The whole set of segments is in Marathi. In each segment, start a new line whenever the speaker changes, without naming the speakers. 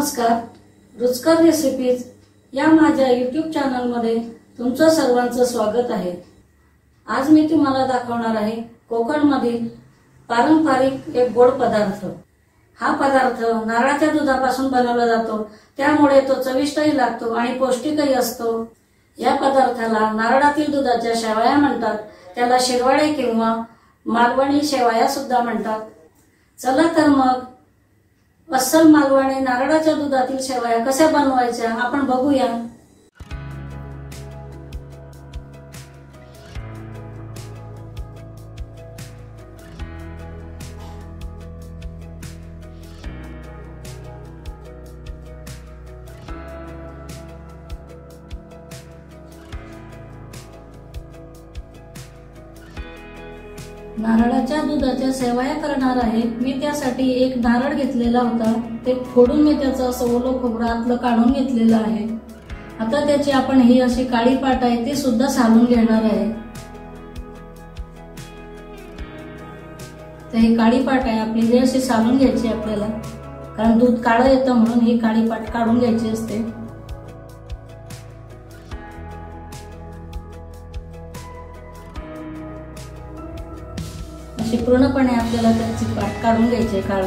नमस्कार, रुचकर रेसिपीज या माझ्या YouTube चॅनलमध्ये तुमचं सर्वांचं स्वागत आहे। आज मी तुम्हाला दाखवणार आहे कोकणमधील पारंपरिक एक गोड पदार्थ। हा पदार्थ नारळाच्या दुधापासून बनवला जातो, त्यामुळे तो चविष्टही लागतो आणि पौष्टिकही असतो। या पदार्थाला नारळातील दुधाच्या शेवया म्हणतात, त्याला शिरवाळे किंवा मालवणी शेवया सुद्धा म्हणतात। चला तर मग अस्सल मालवणी नारळाच्या दुधातील शेवया कशा बनवायच्या आपण बघूया। नारळाच्या दुधाच्या शेवया करणार आहे मी। त्यासाठी एक नारळ घेतलेला होता, ते फोडून मी त्याचं असं ओलं खोबरं आतलं काढून घेतलेलं आहे। आता त्याची आपण ही अशी काळी पाट आहे ती सुद्धा सालून घेणार आहे। तर ही काळी पाट आहे आपली, ही अशी सालून घ्यायची आपल्याला, कारण दूध काळं येतं म्हणून ही काळी पाट काढून घ्यायची असते। अशी पूर्णपणे आपल्याला त्याची पाट काढून घ्यायची काळ।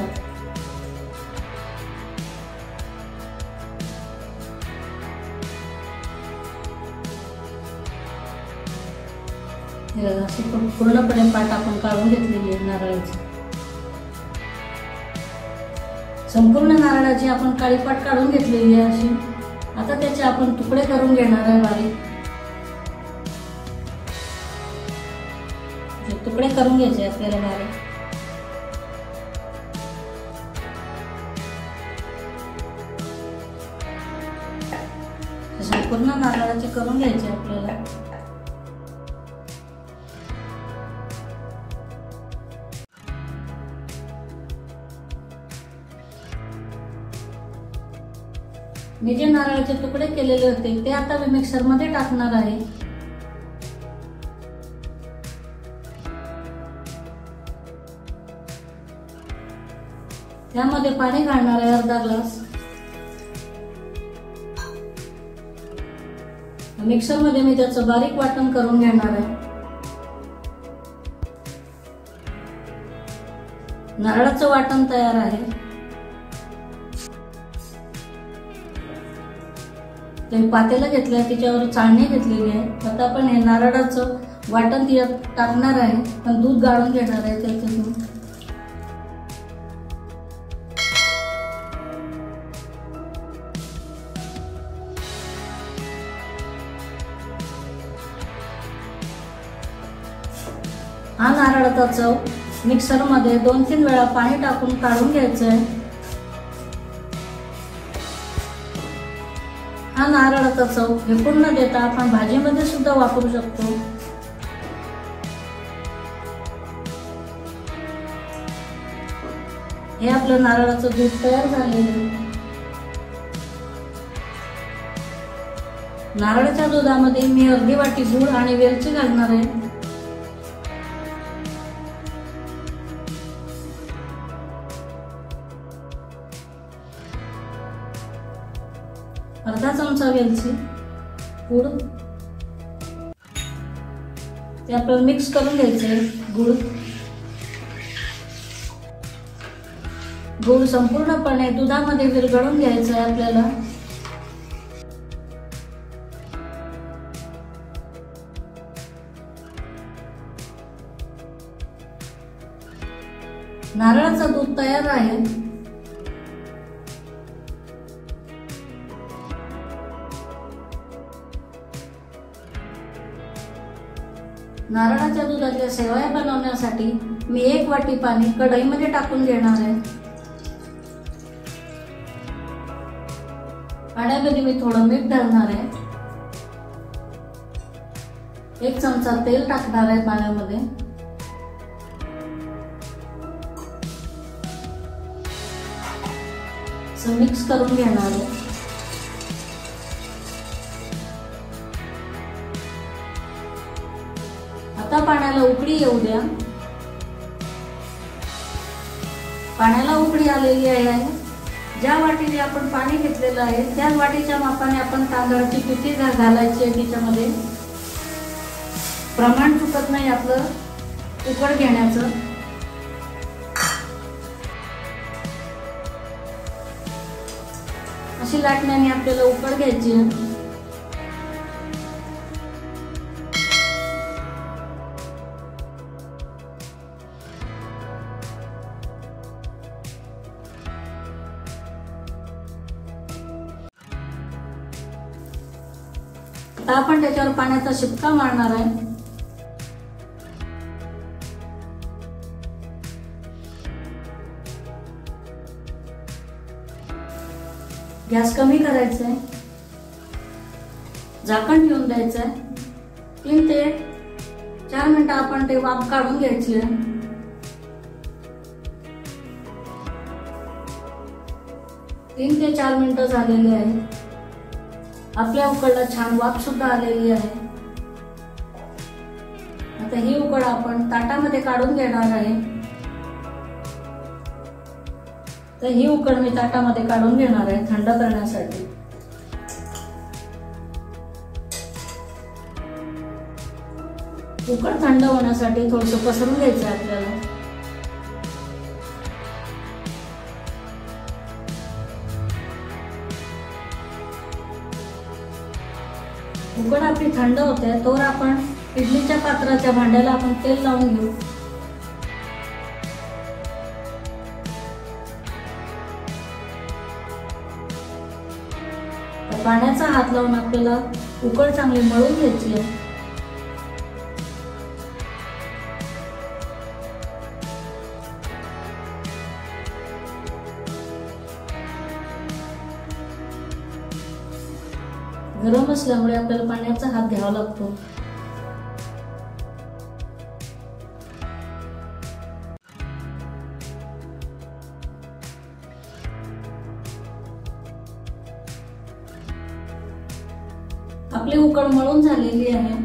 अशी पूर्णपणे पाट आपण काढून घेतलेली आहे नारळाची। संपूर्ण नारळाची आपण काळी पाट काढून घेतलेली आहे अशी। आता त्याचे आपण तुकडे करून घेणार आहे बारीक। तुकडे करून घ्यायचे आपल्याला बारीक। संपूर्ण नारळाचे करून घ्यायचे आपल्याला। मी जे नारळाचे तुकडे केलेले होते ते आता मी मिक्सर मध्ये टाकणार आहे। त्यामध्ये पाणी घालणार आहे अर्धा ग्लास। मिक्सर मध्ये मी त्याचं बारीक वाटण करून घेणार आहे। नारळाचं वाटण तयार आहे। ते पातेलं घेतलंय, त्याच्यावर चाळणी घेतलेली आहे। आता आपण हे नारळाचं वाटण त्यात टाकणार आहे, पण दूध गाळून घेणार आहे त्याच्यातून। हा नारळाचा चव मिक्सर मध्ये 2-3 वेळा पाणी टाकून काढून घ्यायचं आहे। हा नारळाचा चव फेकून न देता आपण भाजीमध्ये सुद्धा वापरू शकतो। हे आपलं नारळाचं दूध तयार झालेलं आहे। नारळाच्या दुधामध्ये मी अर्धी वाटी गूळ आणि वेलची घालणार आहे। अर्धा चमचा वेलची पूड ते आपल्याला मिक्स करून घ्यायचंय। गूळ संपूर्णपणे दुधामध्ये विरघळून घ्यायचं आहे आपल्याला। नारळाचं दूध तयार आहे। नारळाच्या दुधाच्या शेवया बनवण्यासाठी मी 1 वाटी पाणी कढईमध्ये टाकून घेणार आहे। पाण्यामध्ये मी थोडं मीठ घालणार आहे। 1 चमचा तेल टाकणार आहे पाण्यामध्ये। मिक्स करून घेणार आहे। आता पाण्याला उकळी येऊ द्या। पाण्याला उकळी आलेली आहे। ज्या वाटीने आपण पाणी घेतलेलं आहे त्याच वाटीच्या मापाने आपण तांदळाची पिठी घालायची आहे त्याच्यामध्ये. प्रमाण चुकत नाही आपलं उकड घेण्याचं. अशी लाटण्याने आपल्याला उकड घ्यायची आहे. आता आपण त्याच्यावर पाण्याचा शिपका मारणार आहे. गॅस कमी करायचा आहे. झाकण ठेवून द्यायचं आहे. 3 ते 4 मिनिटं आपण ते वाफ काढून घ्यायची आहे. 3 ते 4 मिनिटं झालेली आहे. आपल्या उकडला छान वाफ सुद्धा आलेली आहे. आता ही उकड आपण ताटामध्ये काढून घेणार आहे. तर ही उकड मी ताटामध्ये काढून घेणार आहे थंड करण्यासाठी. उकड थंड होण्यासाठी थोडंसं पसरून घ्यायचं आहे आपल्याला. उकड आपली थंड होते तोवर आपण इडलीच्या पात्राच्या भांड्याला आपण तेल लावून घेऊ. पाण्याचा हात लावून आपल्याला उकड चांगली मळून घ्यायची आहे. गरम असल्यामुळे आपल्याला पाण्याचा हात घ्यावा लागतो. आपली उकड मळून झालेली आहे.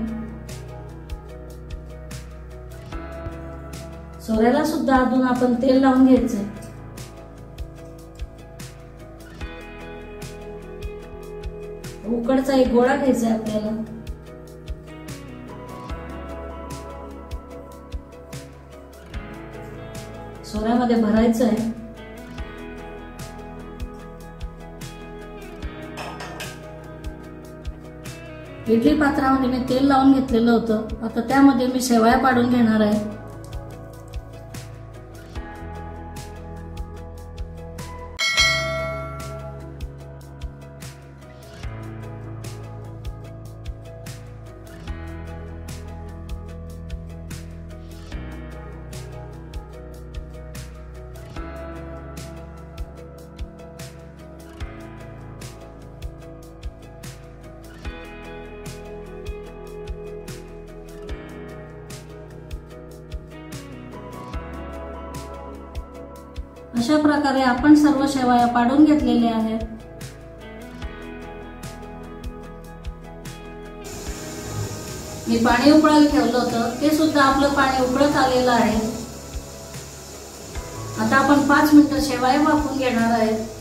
सोऱ्याला सुद्धा अजून आपण तेल लावून घ्यायचंय. उकडचा एक गोळा घ्यायचा आहे आपल्याला. सोऱ्यामध्ये भरायचं आहे. इडली पात्रामध्ये मी तेल लावून घेतलेलं होतं. आता त्यामध्ये मी शेवया पाडून घेणार आहे. अशा प्रकारे आपण सर्व शेवया पाडून घेतलेल्या आहेत. मी पाणी उकळायला ठेवलं होतं ते सुद्धा आपलं पाणी उकळत आलेलं आहे. आता आपण 5 मिनिटं शेवया वाफवून घेणार आहे.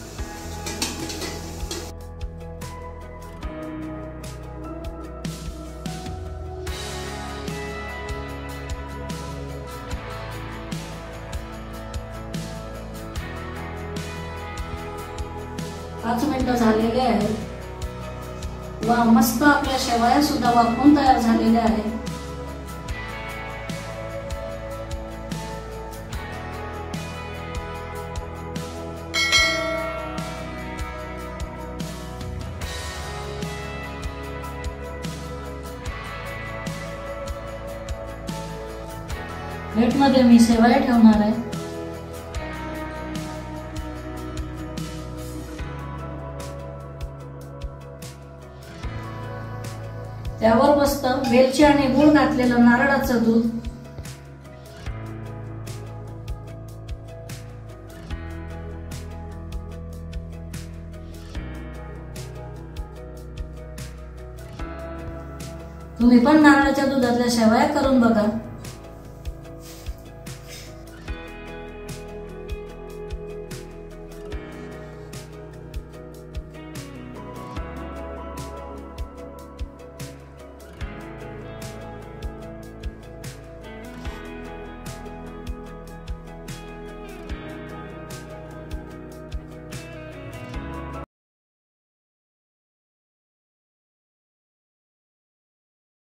पाच मिनिटं झालेले आहेत. वा, मस्त आपल्या शेवया सुद्धा वाफवून तयार झालेल्या आहेत. प्लेटमध्ये मी शेवया ठेवणार आहे. त्यावर मस्त वेलची आणि गूळ घातलेलं नारळाचं दूध, तुम्ही पण नारळाच्या दुधातल्या शेवया करून बघा.